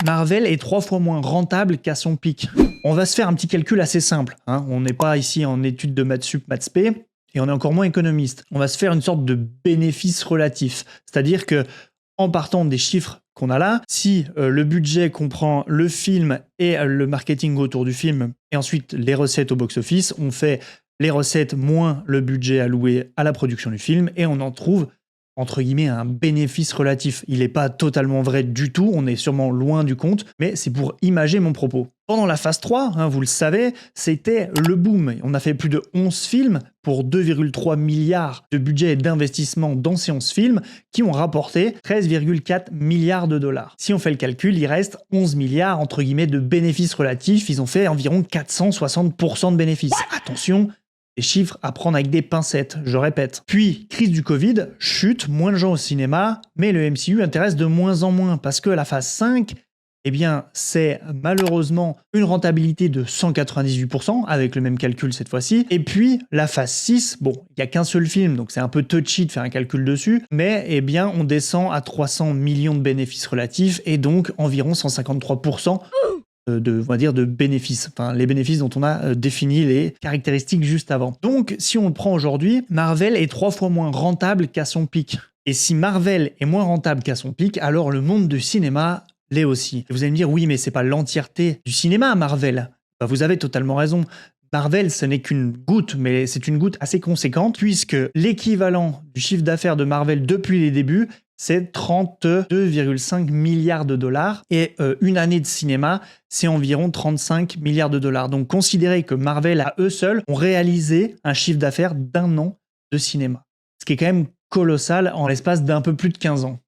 Marvel est 3 fois moins rentable qu'à son pic. On va se faire un petit calcul assez simple, hein. On n'est pas ici en études de maths sup, maths spé, et on est encore moins économiste. On va se faire une sorte de bénéfice relatif. C'est-à-dire que, en partant des chiffres qu'on a là, si le budget comprend le film et le marketing autour du film, et ensuite les recettes au box-office, on fait les recettes moins le budget alloué à la production du film, et on en trouve entre guillemets un bénéfice relatif. Il n'est pas totalement vrai du tout, on est sûrement loin du compte, mais c'est pour imager mon propos. Pendant la phase 3, hein, vous le savez, c'était le boom. On a fait plus de 11 films pour 2,3 milliards de budget et d'investissement dans ces 11 films qui ont rapporté 13,4 milliards de dollars. Si on fait le calcul, il reste 11 milliards entre guillemets de bénéfices relatifs. Ils ont fait environ 460% de bénéfices. Attention, des chiffres à prendre avec des pincettes, je répète. Puis, crise du Covid, chute, moins de gens au cinéma, mais le MCU intéresse de moins en moins parce que la phase 5, eh bien, c'est malheureusement une rentabilité de 198%, avec le même calcul cette fois-ci. Et puis, la phase 6, bon, il n'y a qu'un seul film, donc c'est un peu touchy de faire un calcul dessus, mais eh bien, on descend à 300 millions de bénéfices relatifs et donc environ 153% on va dire, de bénéfices, enfin les bénéfices dont on a défini les caractéristiques juste avant. Donc, si on le prend aujourd'hui, Marvel est 3 fois moins rentable qu'à son pic. Et si Marvel est moins rentable qu'à son pic, alors le monde du cinéma l'est aussi. Et vous allez me dire, oui, mais c'est pas l'entièreté du cinéma, Marvel. Bah, vous avez totalement raison. Marvel, ce n'est qu'une goutte, mais c'est une goutte assez conséquente, puisque l'équivalent du chiffre d'affaires de Marvel depuis les débuts, c'est 32,5 milliards de dollars. Et une année de cinéma, c'est environ 35 milliards de dollars. Donc considérez que Marvel, à eux seuls, ont réalisé un chiffre d'affaires d'1 an de cinéma. Ce qui est quand même colossal en l'espace d'un peu plus de 15 ans.